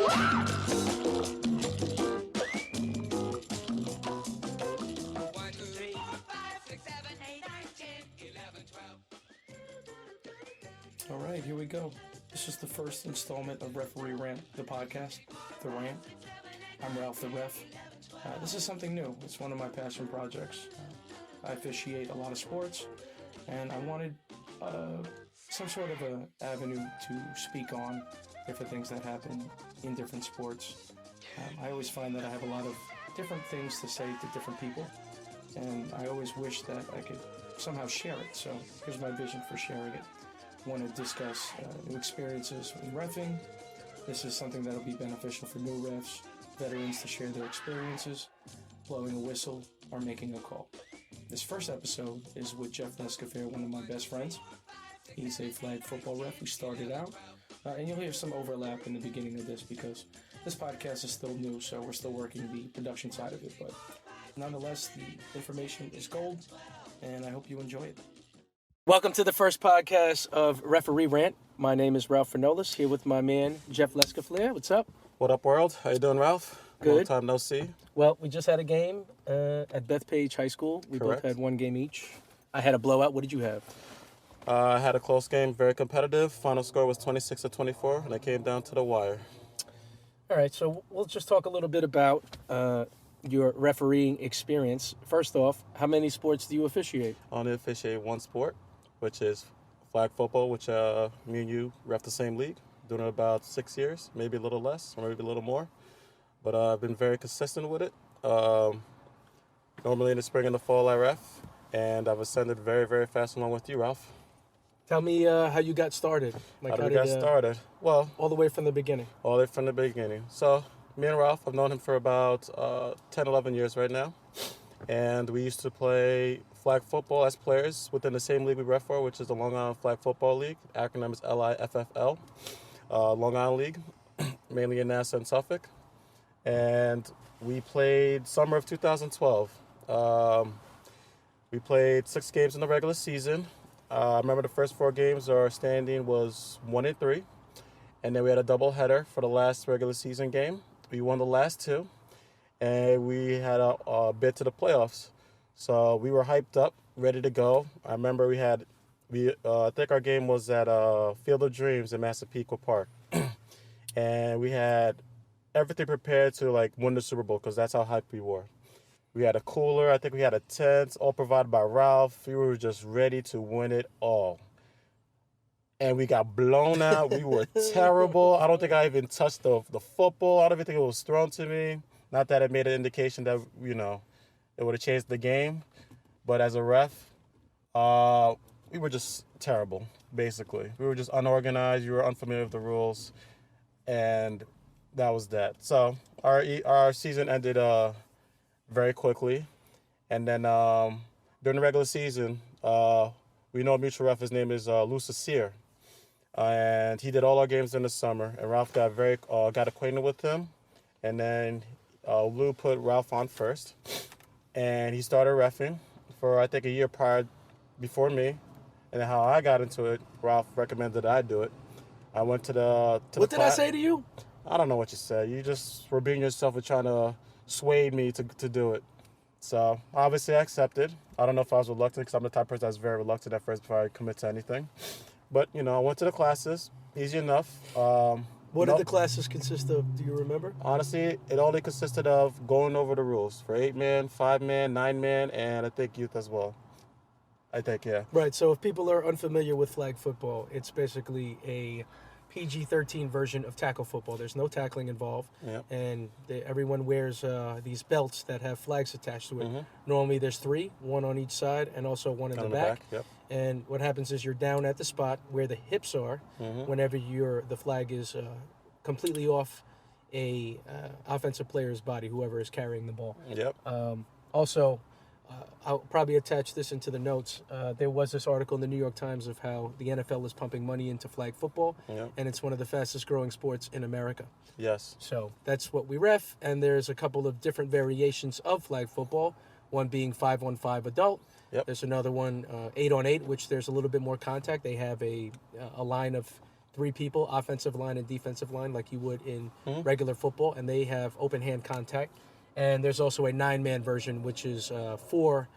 All right, here we go. This is the first installment of Referee Rant, the podcast, The Rant. I'm Ralph the Ref. This is something new. It's one of my passion projects. I officiate a lot of sports, and I wanted some sort of an avenue to speak on different things that happen in different sports. I always find that I have a lot of different things to say to different people, and I always wish that I could somehow share it. So here's my vision for sharing it. I want to discuss new experiences in reffing. This is something that will be beneficial for new refs, veterans to share their experiences, blowing a whistle, or making a call. This first episode is with Jeff Lescouflair, one of my best friends. He's a flag football ref who started out, and you'll hear some overlap in the beginning of this because this podcast is still new, so we're still working the production side of it, but nonetheless, the information is gold, and I hope you enjoy it. Welcome to the first podcast of Referee Rant. My name is Ralph Fernollis, here with my man, Jeff Lescouflair. What's up? What up, world? How you doing, Ralph? Good. Long time no see. Well, we just had a game at Bethpage High School. We Correct. both had one game each. I had a blowout. What did you have? I had a close game, very competitive. Final score was 26-24, and it came down to the wire. All right, so we'll just talk a little bit about your refereeing experience. First off, how many sports do you officiate? I only officiate one sport, which is flag football, which me and you ref the same league. Doing it about 6 years, maybe a little less, or maybe a little more. But I've been very consistent with it. Normally in the spring and the fall I ref, and I've ascended very, very fast along with you, Ralph. Tell me how you got started. How did we get started? Well, all the way from the beginning. All the way from the beginning. So me and Ralph, I've known him for about 10, 11 years right now. And we used to play flag football as players within the same league we ref for, which is the Long Island Flag Football League. The acronym is LIFFL, Long Island League, mainly in Nassau and Suffolk. And we played summer of 2012. We played 6 games in the regular season. I remember the first 4 games, our standing was 1-3. And then we had a doubleheader for the last regular season game. We won the last 2. And we had a bid to the playoffs. So we were hyped up, ready to go. I remember I think our game was at Field of Dreams in Massapequa Park. And we had everything prepared to win the Super Bowl because that's how hyped we were. We had a cooler, I think we had a tent, all provided by Ralph. We were just ready to win it all. And we got blown out. We were terrible. I don't think I even touched the football. I don't even think it was thrown to me. Not that it made an indication that, it would have changed the game. But as a ref, we were just terrible, basically. We were just unorganized. We were unfamiliar with the rules. And that was that. So our season ended very quickly. And then during the regular season, we know a mutual ref. His name is Lou Sear. And he did all our games in the summer. And Ralph got acquainted with him. And then Lou put Ralph on first. And he started reffing for, I think, a year before me. And then how I got into it, Ralph recommended that I do it. I went to the What did I say to you? I don't know what you said. You just were being yourself and trying to sway me to do it. So, obviously, I accepted. I don't know if I was reluctant because I'm the type of person that's very reluctant at first before I commit to anything. But, I went to the classes. Easy enough. What did the classes consist of? Do you remember? Honestly, it only consisted of going over the rules for 8-man, 5-man, 9-man, and I think youth as well. I think, yeah. Right, so if people are unfamiliar with flag football, it's basically a PG-13 version of tackle football. There's no tackling involved, Yep. and everyone wears these belts that have flags attached to it. Mm-hmm. Normally there's 3, one on each side, and also one in the back. Yep. And what happens is you're down at the spot where the hips are whenever the flag is completely off a offensive player's body, whoever is carrying the ball. Yep. Also, I'll probably attach this into the notes. There was this article in the New York Times of how the NFL is pumping money into flag football, and it's one of the fastest growing sports in America. Yes. So that's what we ref, and there's a couple of different variations of flag football, one being 5-on-5 adult. There's another one, 8-on-8, which there's a little bit more contact. They have a line of 3 people, offensive line and defensive line, like you would in regular football, and they have open hand contact. And there's also a 9-man version, which is 4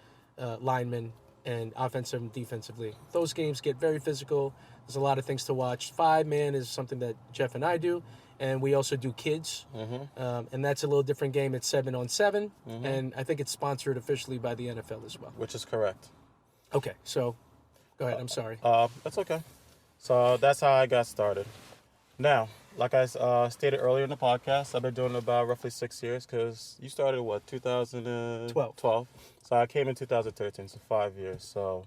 linemen and offensive and defensively. Those games get very physical. There's a lot of things to watch. 5-man is something that Jeff and I do, and we also do kids, and that's a little different game. It's 7-on-7, and I think it's sponsored officially by the NFL as well. Which is correct. Okay, so go ahead. I'm sorry. That's okay. So that's how I got started. Now, like I stated earlier in the podcast, I've been doing it about roughly 6 years because you started, 2012? So I came in 2013, so 5 years. So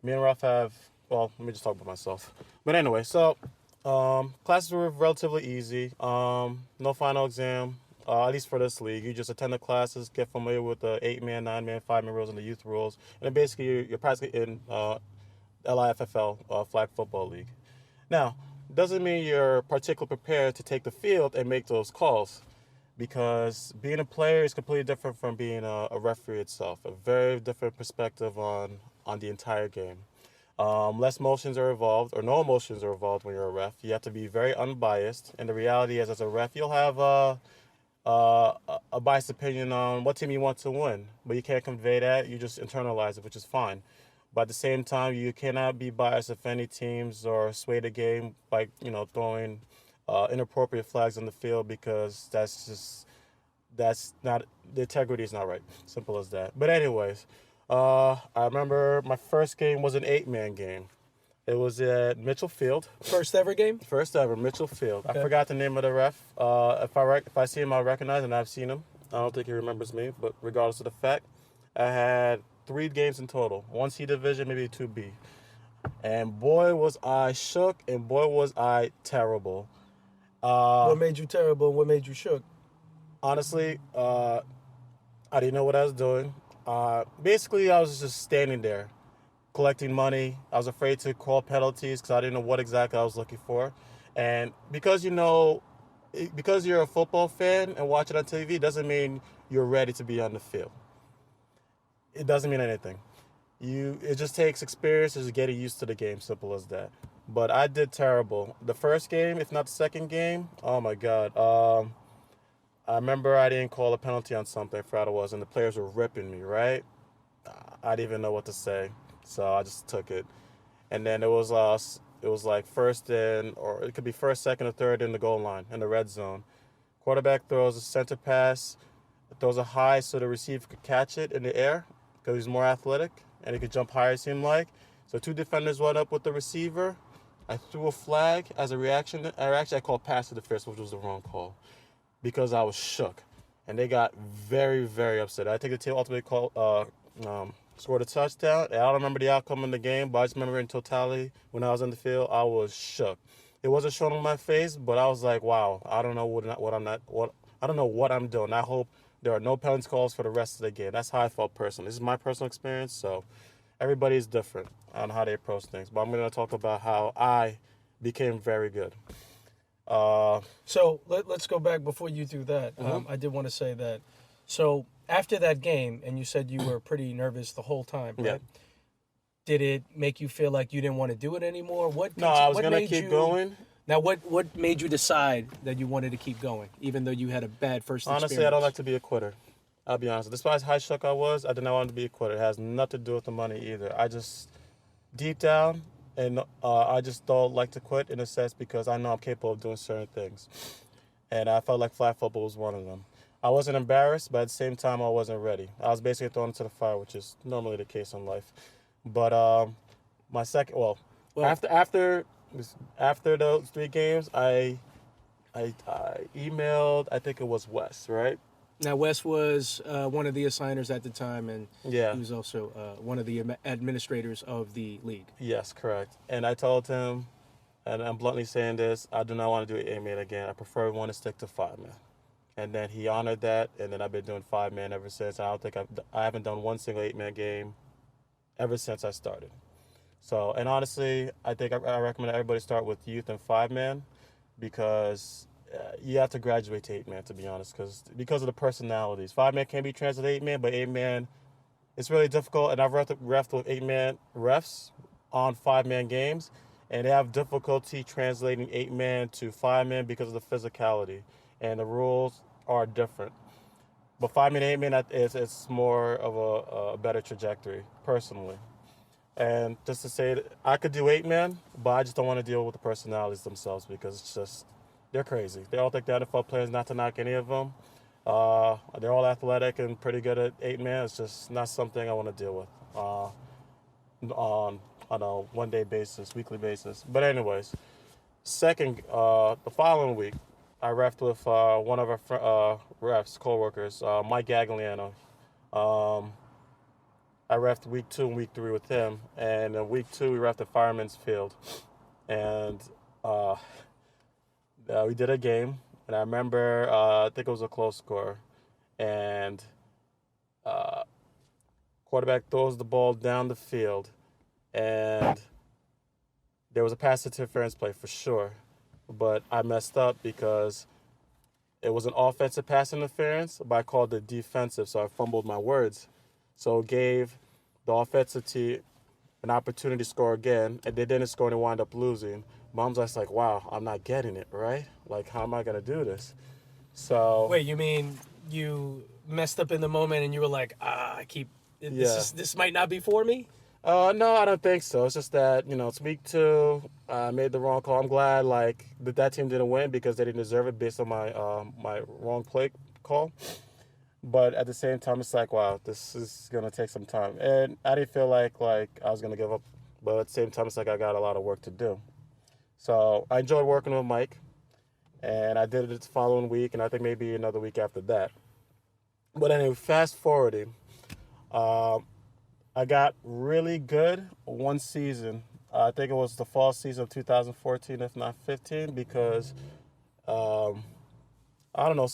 me and Ralph have, let me just talk about myself. But anyway, so classes were relatively easy. No final exam, at least for this league. You just attend the classes, get familiar with the 8-man, 9-man, 5-man rules and the youth rules. And then basically you're practically in LIFFL, Flag Football League. Now, doesn't mean you're particularly prepared to take the field and make those calls, because being a player is completely different from being a referee itself. A very different perspective on the entire game. Less emotions are involved, or no emotions are involved when you're a ref. You have to be very unbiased, and the reality is, as a ref, you'll have a biased opinion on what team you want to win, but you can't convey that. You just internalize it, which is fine. But at the same time, you cannot be biased if any teams or sway the game by, throwing inappropriate flags on the field, because that's not, the integrity is not right. Simple as that. But anyways, I remember my first game was an 8-man game. It was at Mitchell Field. First ever game? First ever, Mitchell Field. Okay. I forgot the name of the ref. If I see him, I'll recognize him, and I've seen him. I don't think he remembers me, but regardless of the fact, I had 3 games in total. 1C division, maybe 2B. And boy, was I shook, and boy, was I terrible. What made you terrible and what made you shook? Honestly, I didn't know what I was doing. Basically, I was just standing there, collecting money. I was afraid to call penalties because I didn't know what exactly I was looking for. And because you're a football fan and watch it on TV, doesn't mean you're ready to be on the field. It doesn't mean anything. It just takes experience, just getting used to the game, simple as that. But I did terrible. The first game, if not the second game, oh my God. I remember I didn't call a penalty on something, I forgot it was, and the players were ripping me, right? I didn't even know what to say, so I just took it. And then it was like first or it could be first, second, or third in the goal line, in the red zone. Quarterback throws a center pass, throws a high so the receiver could catch it in the air, because he's more athletic and he could jump higher, it seemed like. So 2 defenders went up with the receiver. I threw a flag as a reaction. I called pass interference, which was the wrong call, because I was shook. And they got very, very upset. I think the team ultimately scored a touchdown. And I don't remember the outcome of the game, but I just remember in totality, when I was on the field, I was shook. It wasn't shown on my face, but I was like, wow, I don't know I don't know what I'm doing. I hope there are no penalty calls for the rest of the game. That's how I felt personally. This is my personal experience, so everybody's different on how they approach things. But I'm going to talk about how I became very good. So let's go back before you do that. I did want to say that. So after that game, and you said you were pretty nervous the whole time, right? Yeah. Did it make you feel like you didn't want to do it anymore? I was going to keep going. Now, what made you decide that you wanted to keep going, even though you had a bad first experience? Honestly, I don't like to be a quitter. I'll be honest. Despite how shook I was, I did not want to be a quitter. It has nothing to do with the money either. I just, deep down, and I just don't like to quit in a sense because I know I'm capable of doing certain things. And I felt like flag football was one of them. I wasn't embarrassed, but at the same time, I wasn't ready. I was basically thrown into the fire, which is normally the case in life. But my second, after those 3 games, I emailed, I think it was Wes, right? Now, Wes was one of the assigners at the time, and yeah, he was also one of the administrators of the league. Yes, correct. And I told him, and I'm bluntly saying this, I do not want to do 8-man again. I prefer to stick to 5-man. And then he honored that, and then I've been doing 5-man ever since. I haven't done one single 8-man game ever since I started. So, and honestly, I think I recommend everybody start with youth and 5-man, because you have to graduate to 8-man, to be honest, because of the personalities. 5-man can be translated to 8-man, but 8-man, it's really difficult. And I've refed with 8-man refs on 5-man games, and they have difficulty translating 8-man to 5-man because of the physicality, and the rules are different. But 5-man, 8-man, it's more of a better trajectory, personally. And just to say, I could do 8-man, but I just don't want to deal with the personalities themselves because it's just, they're crazy. They all think they're NFL players, not to knock any of them. They're all athletic and pretty good at 8-man. It's just not something I want to deal with on a one-day basis, weekly basis. But anyways, the following week, I refed with one of our refs, co-workers, Mike Gagliano. I refed week 2 and week 3 with him, and in week 2 we refed at Fireman's Field, and we did a game, and I remember I think it was a close score, and quarterback throws the ball down the field, and there was a pass interference play for sure, but I messed up because it was an offensive pass interference, but I called it defensive, so I fumbled my words. So it gave the offensive team an opportunity to score again, and they didn't score and they wound up losing. Mom's just like, wow, I'm not getting it, right? Like, how am I going to do this? So Wait, you mean you messed up in the moment and you were like, this might not be for me? No, I don't think so. It's just that, it's week 2. I made the wrong call. I'm glad, that team didn't win because they didn't deserve it based on my my wrong play call. But at the same time, it's like, wow, this is going to take some time. And I didn't feel like I was going to give up. But at the same time, it's like I got a lot of work to do. So I enjoyed working with Mike. And I did it the following week, and I think maybe another week after that. But anyway, fast forwarding. I got really good one season. I think it was the fall season of 2014, if not 15, because I don't know,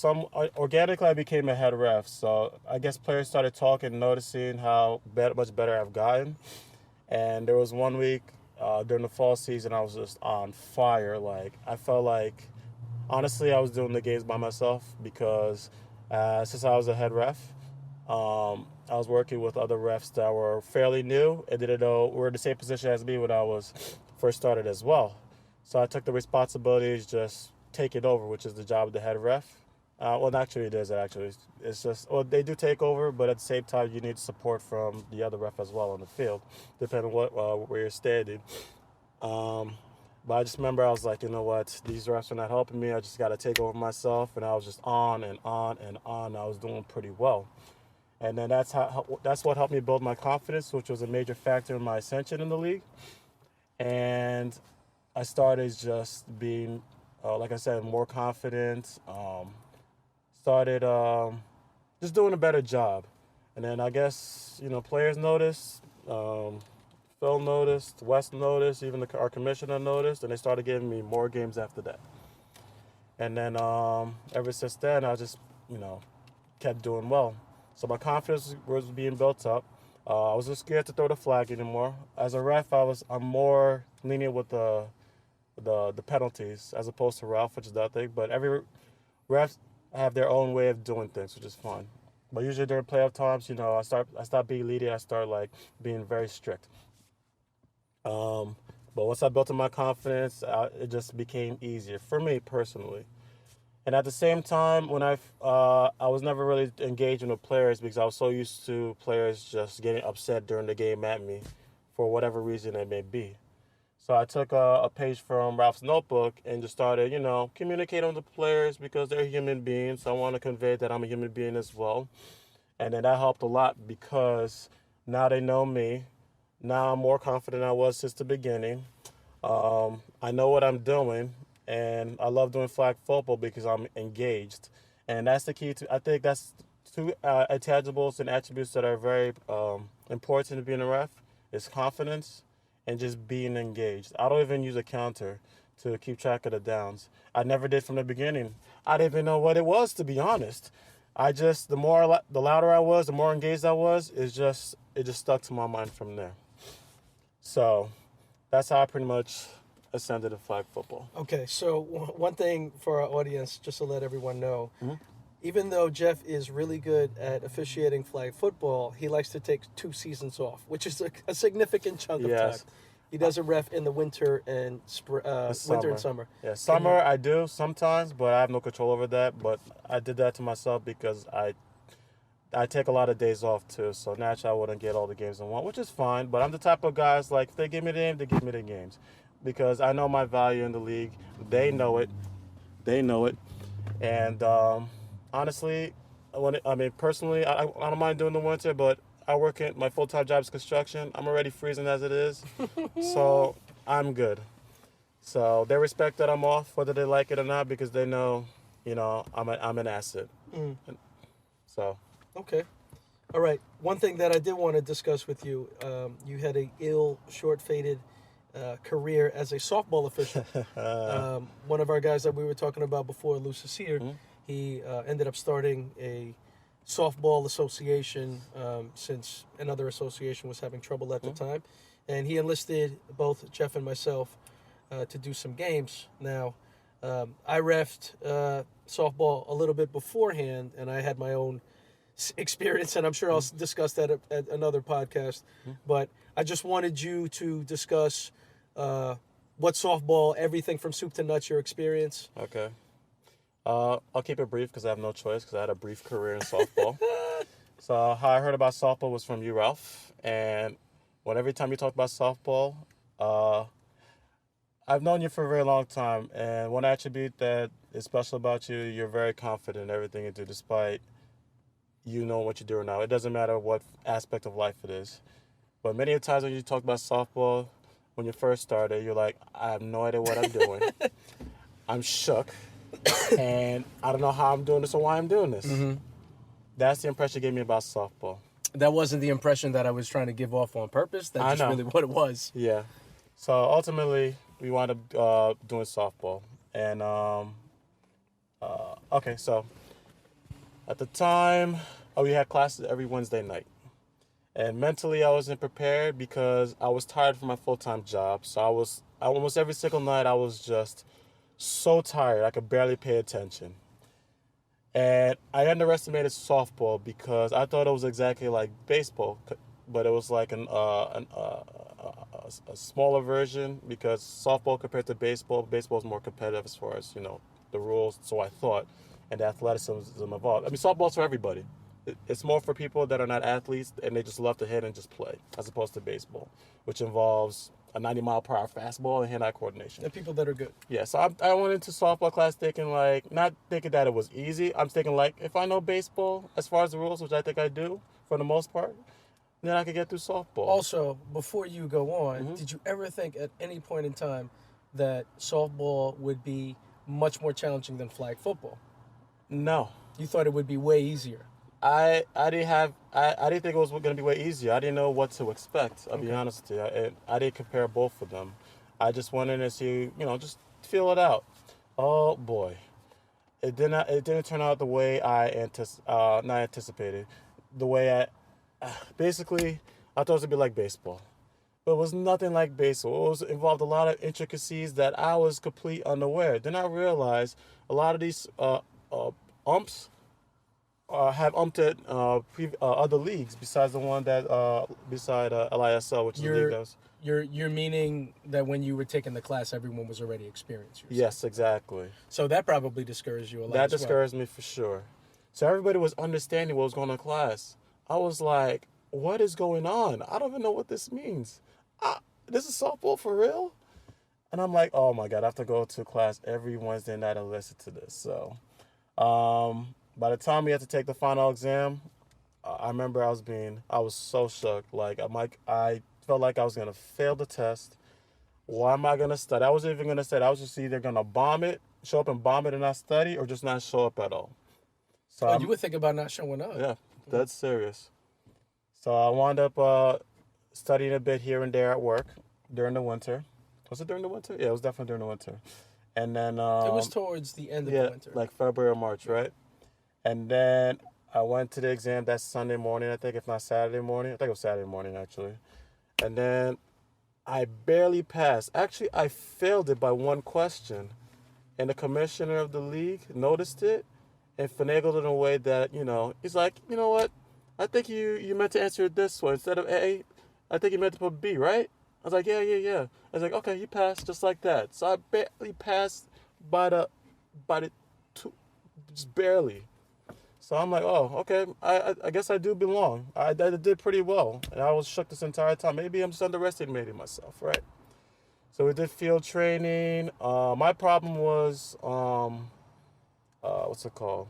organically I became a head ref. So I guess players started talking, noticing how much better I've gotten. And there was one week during the fall season I was just on fire. I felt like, honestly, I was doing the games by myself because since I was a head ref, I was working with other refs that were fairly new and didn't know were in the same position as me when I was first started as well. So I took the responsibilities, just take it over, which is the job of the head ref. Actually it is. It's just, they do take over, but at the same time you need support from the other ref as well on the field, depending on where you're standing. But I just remember I was like, you know what, these refs are not helping me. I just got to take over myself, and I was just on and on and on. I was doing pretty well. And then that's what helped me build my confidence, which was a major factor in my ascension in the league. And I started just being, like I said, more confident. Started just doing a better job. And then I guess, players noticed, Phil noticed, Wes noticed, even our commissioner noticed, and they started giving me more games after that. And then ever since then, I just, kept doing well. So my confidence was being built up. I wasn't scared to throw the flag anymore. As a ref, I'm more lenient with the penalties as opposed to Ralph, which is the other thing. But every refs have their own way of doing things, which is fun. But usually during playoff times, I stop being lenient. I start being very strict. But once I built up my confidence, it just became easier for me personally. And at the same time, when I was never really engaging with players because I was so used to players just getting upset during the game at me for whatever reason it may be. So I took a page from Ralph's notebook and just started, communicating with the players because they're human beings. So I want to convey that I'm a human being as well. And then that helped a lot because now they know me. Now I'm more confident than I was since the beginning. I know what I'm doing. And I love doing flag football because I'm engaged. And that's the key I think that's two intangibles and attributes that are very important to being a ref is confidence and just being engaged. I don't even use a counter to keep track of the downs. I never did from the beginning. I didn't even know what it was, to be honest. The louder I was, the more engaged I was, it just stuck to my mind from there. So that's how I pretty much ascended to flag football. Okay, so one thing for our audience, just to let everyone know, even though Jeff is really good at officiating flag football, he likes to take 2 seasons off, which is a significant chunk of time. He doesn't ref in the winter and winter and summer. Yeah, summer I do sometimes, but I have no control over that. But I did that to myself because I take a lot of days off too, so naturally I wouldn't get all the games in one, which is fine. But I'm the type of guys, like, if they give me the game, they give me the games, because I know my value in the league. They know it. And honestly, personally, I don't mind doing the winter, but I work at my full-time job is construction. I'm already freezing as it is, so I'm good. So they respect that I'm off, whether they like it or not, because they know, I'm an asset. So. Okay. All right. One thing that I did want to discuss with you, you had a short-fated career as a softball official. One of our guys that we were talking about before, Lucis here, he ended up starting a softball association since another association was having trouble at the time. And he enlisted both Jeff and myself to do some games. Now, I reffed softball a little bit beforehand, and I had my own experience, and I'm sure I'll discuss that at another podcast. But I just wanted you to discuss what softball, everything from soup to nuts, your experience. Okay. I'll keep it brief because I have no choice, because I had a brief career in softball. So how I heard about softball was from you, Ralph. And every time you talk about softball, I've known you for a very long time. And one attribute that is special about you, you're very confident in everything you do, despite you know what you're doing now. It doesn't matter what aspect of life it is. But many times when you talk about softball, when you first started, you're like, I have no idea what I'm doing. I'm shook. And I don't know how I'm doing this or why I'm doing this. That's the impression you gave me about softball. That wasn't the impression that I was trying to give off on purpose. That's just really what it was. Yeah. So ultimately, we wound up doing softball. And, okay, so at the time, we had classes every Wednesday night. And mentally, I wasn't prepared because I was tired from my full-time job. So I almost every single night, I was just so tired I could barely pay attention. And I underestimated softball because I thought it was exactly like baseball, but it was like a smaller version, because softball compared to baseball is more competitive as far as, the rules, so I thought, and the athleticism involved. I mean, softball's for everybody. It's more for people that are not athletes and they just love to hit and just play, as opposed to baseball, which involves a 90-mile-per-hour fastball and hand-eye coordination. And people that are good. Yeah, so I went into softball class not thinking that it was easy. I'm thinking, if I know baseball as far as the rules, which I think I do for the most part, then I could get through softball. Also, before you go on, did you ever think at any point in time that softball would be much more challenging than flag football? No. You thought it would be way easier? I didn't think it was going to be way easier. I didn't know what to expect, I'll be honest with you. I didn't compare both of them. I just wanted to see, just feel it out. Oh, boy. It didn't turn out the way I not anticipated. The way basically, I thought it was going to be like baseball. But it was nothing like baseball. It involved a lot of intricacies that I was completely unaware. Then I realized a lot of these umps have umped at other leagues besides the one that beside LISL, which is the league that was. You're meaning that when you were taking the class, everyone was already experienced. Yes, exactly. So that probably discouraged you a lot. That discouraged me for sure. So everybody was understanding what was going on in class. I was like, what is going on? I don't even know what this means. This is softball for real? And I'm like, oh my God, I have to go to class every Wednesday night and listen to this. So by the time we had to take the final exam, I remember I was so shook. I felt like I was going to fail the test. Why am I going to study? I wasn't even going to study. I was just either going to show up and bomb it and not study, or just not show up at all. So you would think about not showing up. Yeah, that's serious. So I wound up studying a bit here and there at work during the winter. Was it during the winter? Yeah, it was definitely during the winter. And then it was towards the end of the winter. Like February or March, right? And then I went to the exam that Sunday morning, I think, if not Saturday morning. I think it was Saturday morning, actually. And then I barely passed. Actually, I failed it by one question. And the commissioner of the league noticed it and finagled it in a way that, he's like, you know what? I think you meant to answer it this way. Instead of A, I think you meant to put B, right? I was like, yeah. I was like, okay, you passed just like that. So I barely passed by the two, just barely. So I'm like, oh, okay, I guess I do belong. I did pretty well. And I was shook this entire time. Maybe I'm just underestimating myself, right? So we did field training. My problem was, what's it called?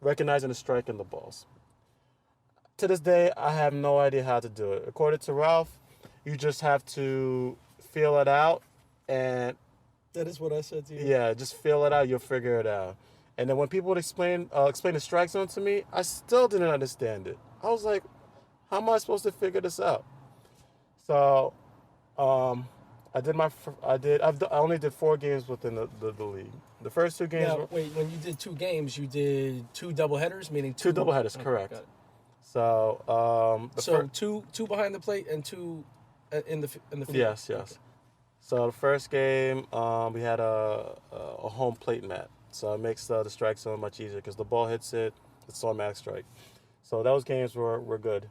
Recognizing the strike and the balls. To this day, I have no idea how to do it. According to Ralph, you just have to feel it out, and That is what I said to you. yeah, just feel it out. You'll figure it out. And then when people would explain the strike zone to me, I still didn't understand it. I was like, how am I supposed to figure this out? So, I only did 4 games within the league. The first 2 games. Now, wait, when you did 2 games, you did 2 doubleheaders, meaning 2 2 doubleheaders, okay, correct. got it. So, two behind the plate and 2 in the field. yes. Okay. So the first game, we had a home plate mat, so it makes the strike zone much easier because the ball hits it, it's automatic strike. So those games were good.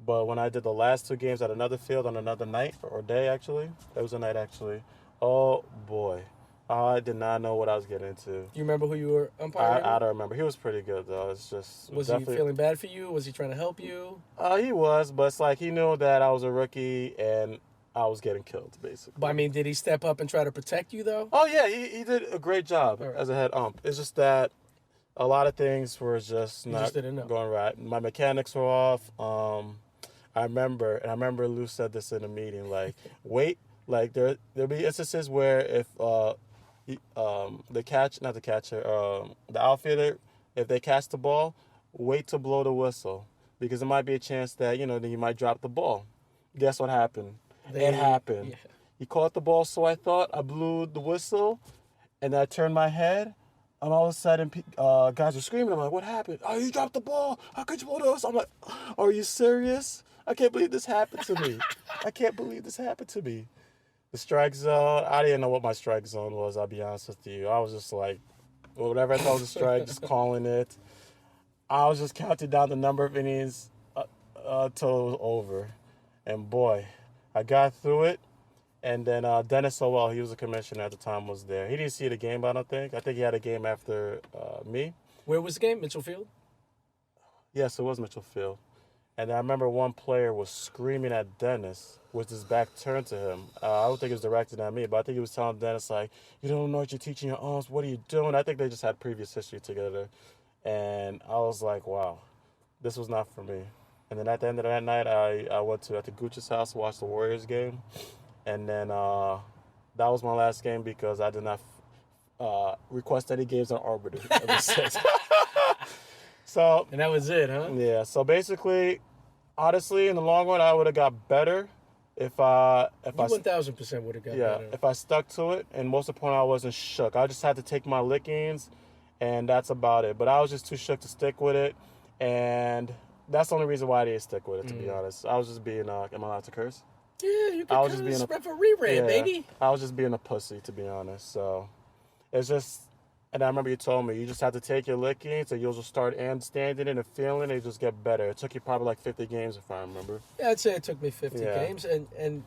But when I did the last 2 games at another field on another night or day, actually, it was a night actually. Oh boy, I did not know what I was getting into. Do you remember who you were umpiring? I don't remember. He was pretty good though. It's just Was he feeling bad for you? Was he trying to help you? He was, but it's like he knew that I was a rookie and I was getting killed, basically. But I mean, did he step up and try to protect you though? Oh yeah, he did a great job as a head ump. It's just that a lot of things were just not going right. My mechanics were off. I remember Lou said this in a meeting. Like, wait, like there'll be instances where if the outfielder, if they catch the ball, wait to blow the whistle because there might be a chance that then you might drop the ball. Guess what happened? It happened. Yeah. He caught the ball, so I thought. I blew the whistle, and I turned my head, and all of a sudden, guys were screaming. I'm like, what happened? Oh, you dropped the ball. How could you blow the whistle? I'm like, are you serious? I can't believe this happened to me. The strike zone, I didn't know what my strike zone was, I'll be honest with you. I was just like, whatever I thought was a strike, just calling it. I was just counting down the number of innings till it was over. And boy, I got through it. And then Dennis Sowell, he was a commissioner at the time, was there. He didn't see the game, I don't think. I think he had a game after me. Where was the game? Mitchell Field? Yes, it was Mitchell Field. And I remember one player was screaming at Dennis with his back turned to him. I don't think it was directed at me, but I think he was telling Dennis, like, you don't know what you're teaching your arms. What are you doing? I think they just had previous history together. And I was like, wow, this was not for me. And then at the end of that night, I went to Gucci's house to watch the Warriors game. And then that was my last game because I did not request any games on Arbiter ever since. And that was it, huh? Yeah. So basically, honestly, in the long run, I would have got better if 1,000% would have got better. if I stuck to it. And most importantly, I wasn't shook. I just had to take my lickings, and that's about it. But I was just too shook to stick with it, and that's the only reason why I didn't stick with it. To be honest, I was just being. Am I allowed to curse? Yeah, you can curse. Referee rant, baby. I was just being a pussy, to be honest. So it's just. And I remember you told me you just have to take your lickings and you'll just start understanding it and feeling it and just get better. It took you probably like 50 games if I remember. Yeah, I'd say it took me 50 games. And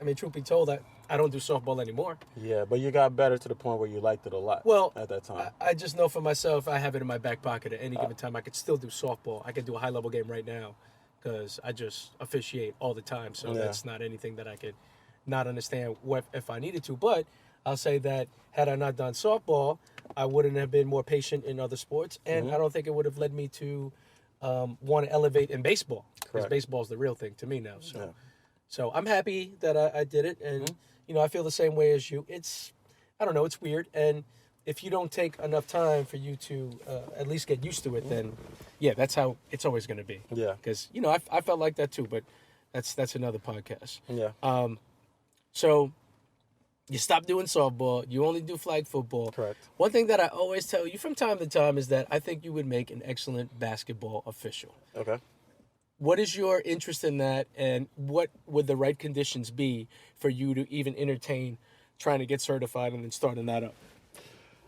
I mean, truth be told, I don't do softball anymore. Yeah, but you got better to the point where you liked it a lot at that time. I just know for myself, I have it in my back pocket at any given time. I could still do softball. I could do a high-level game right now because I just officiate all the time. So that's not anything that I could not understand if I needed to. But I'll say that had I not done softball, I wouldn't have been more patient in other sports, and I don't think it would have led me to want to elevate in baseball, because baseball is the real thing to me now. So I'm happy that I did it, and I feel the same way as you. I don't know, it's weird, and if you don't take enough time for you to at least get used to it, then that's how it's always going to be. Yeah, because I felt like that too, but that's another podcast. Yeah. So. You stop doing softball. You only do flag football. Correct. One thing that I always tell you from time to time is that I think you would make an excellent basketball official. Okay. What is your interest in that, and what would the right conditions be for you to even entertain trying to get certified and then starting that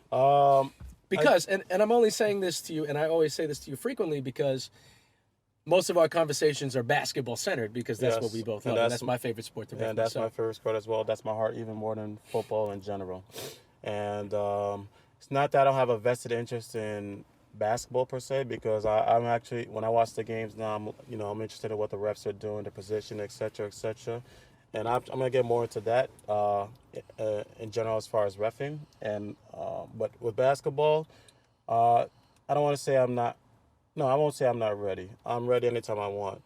up? Because, and I'm only saying this to you, and I always say this to you frequently, because most of our conversations are basketball centered because that's Yes, what we both and love. And that's that's my favorite sport to ref. and that's my myself. favorite sport as well. That's my heart even more than football in general. And it's not that I don't have a vested interest in basketball per se, because I'm actually, when I watch the games now, I'm interested in what the refs are doing, the position, et cetera, et cetera. And I'm gonna get more into that in general as far as refing. And but with basketball, I don't want to say I'm not. No, I won't say I'm not ready. I'm ready anytime I want.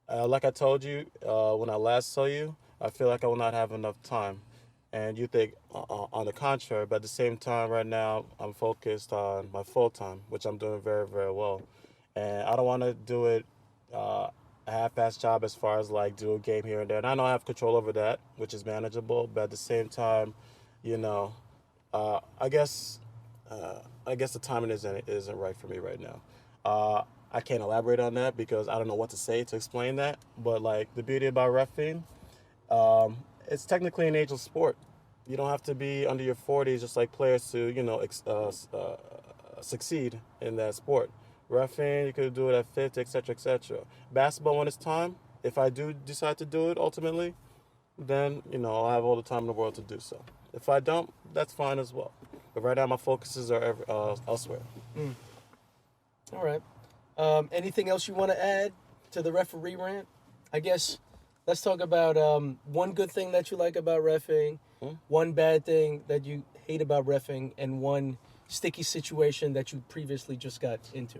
Like I told you when I last saw you, I feel like I will not have enough time. And you think on the contrary, but at the same time, right now, I'm focused on my full time, which I'm doing very, very well. And I don't want to do it a half-ass job as far as like do a game here and there. And I know I have control over that, which is manageable. But at the same time, you know, uh, I guess I guess the timing isn't right for me right now. I can't elaborate on that because I don't know what to say to explain that. But like the beauty about reffing, it's technically an ageless sport. You don't have to be under your 40s, just like players, to succeed in that sport. Reffing, you could do it at 50, etc., etc. Basketball, when it's time, if I do decide to do it ultimately, then I'll have all the time in the world to do so. If I don't, that's fine as well. But right now, my focuses are elsewhere. All right. Anything else you want to add to the referee rant? I guess let's talk about one good thing that you like about reffing, one bad thing that you hate about reffing, and one sticky situation that you previously just got into.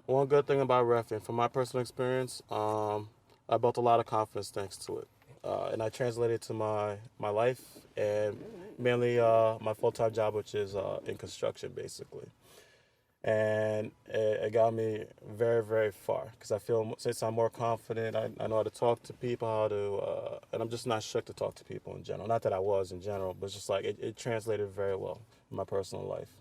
One good thing about reffing, from my personal experience, I built a lot of confidence thanks to it. And I translated it to my life and mainly my full-time job, which is in construction, basically. And it got me very, very far because I feel since I'm more confident, I know how to talk to people, and I'm just not shook to talk to people in general. Not that I was in general, but it's just like it translated very well in my personal life.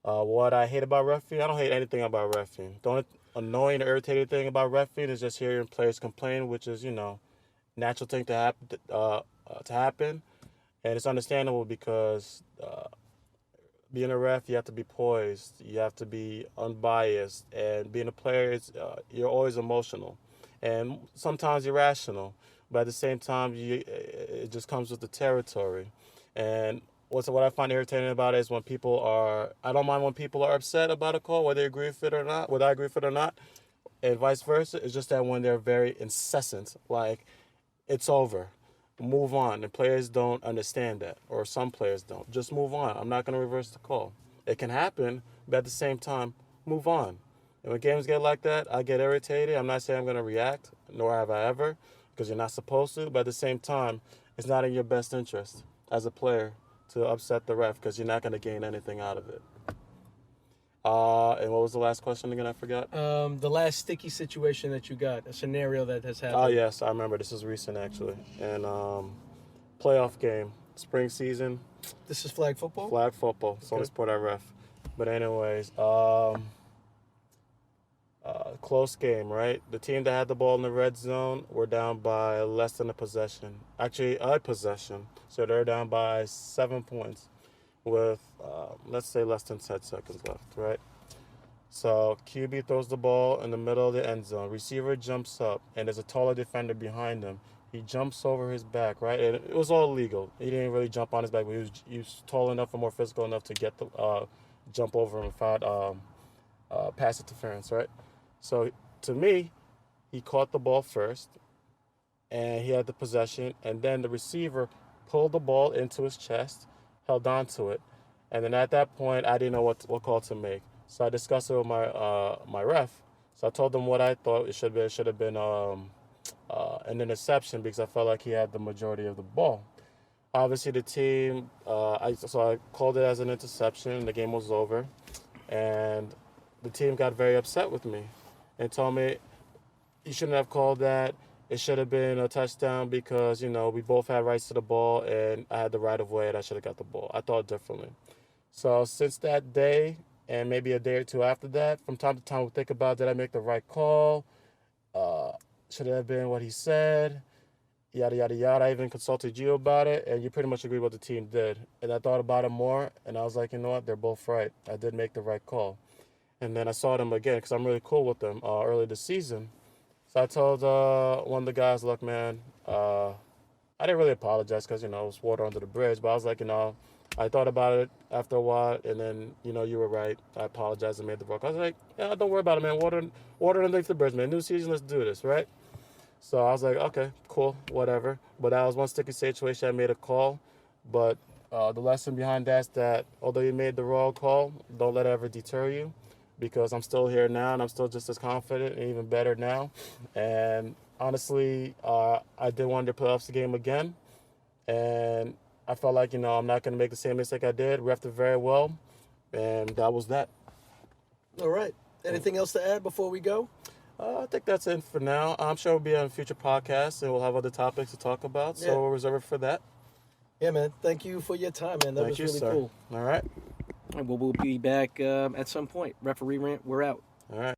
What I hate about reffing, I don't hate anything about reffing. The only annoying, irritating thing about reffing is just hearing players complain, which is natural thing to happen, and it's understandable because being a ref, you have to be poised, you have to be unbiased, and being a player, you're always emotional, and sometimes irrational, but at the same time, it just comes with the territory. And what I find irritating about it is when people are. I don't mind when people are upset about a call, whether they agree with it or not, whether I agree with it or not, and vice versa. It's just that when they're very incessant, like it's over. Move on. And players don't understand that, or some players don't. Just move on. I'm not going to reverse the call. It can happen, but at the same time, move on. And when games get like that, I get irritated. I'm not saying I'm going to react, nor have I ever, because you're not supposed to. But at the same time, it's not in your best interest as a player to upset the ref because you're not going to gain anything out of it. And what was the last question again? I forgot. The last sticky situation that you got, a scenario that has happened. Oh, yes, I remember. This is recent, actually. And playoff game, spring season. This is flag football? Flag football. It's the only sport I ref. But anyways, close game, right? The team that had the ball in the red zone were down by less than a possession. Actually, a possession. So they're down by 7 points with, let's say, less than 10 seconds left, right? So QB throws the ball in the middle of the end zone. Receiver jumps up, and there's a taller defender behind him. He jumps over his back, right? And it was all legal. He didn't really jump on his back, but he was tall enough and more physical enough to get the jump over him and found pass interference, right? So to me, he caught the ball first, and he had the possession, and then the receiver pulled the ball into his chest, held on to it, and then at that point, I didn't know what call to make. So I discussed it with my ref. So I told him what I thought it should be. It should have been an interception because I felt like he had the majority of the ball. Obviously, the team. So I called it as an interception. The game was over, and the team got very upset with me and told me you shouldn't have called that. It should have been a touchdown because we both had rights to the ball and I had the right of way and I should have got the ball. I thought differently. So since that day, and maybe a day or two after that, from time to time, we think about, did I make the right call? Should it have been what he said? Yada, yada, yada. I even consulted you about it, and you pretty much agreed what the team did. And I thought about it more, and I was like, you know what? They're both right. I did make the right call. And then I saw them again because I'm really cool with them early this season. So I told one of the guys, look, man, I didn't really apologize because, it was water under the bridge. But I was like, I thought about it after a while, and then, you were right. I apologized and made the broke. I was like, yeah, don't worry about it, man. Water underneath the bridge, man. New season, let's do this, right? So I was like, okay, cool, whatever. But that was one sticky situation. I made a call. But the lesson behind that is that although you made the wrong call, don't let it ever deter you, because I'm still here now, and I'm still just as confident and even better now. And honestly, I did want to playoffs the game again. And I felt like, I'm not going to make the same mistake I did. Refed it very well. And that was that. All right. Anything else to add before we go? I think that's it for now. I'm sure we'll be on future podcasts, and we'll have other topics to talk about. So we'll reserve it for that. Yeah, man. Thank you for your time, man. That was really cool. All right. And we'll be back at some point. Referee Rant, we're out. All right.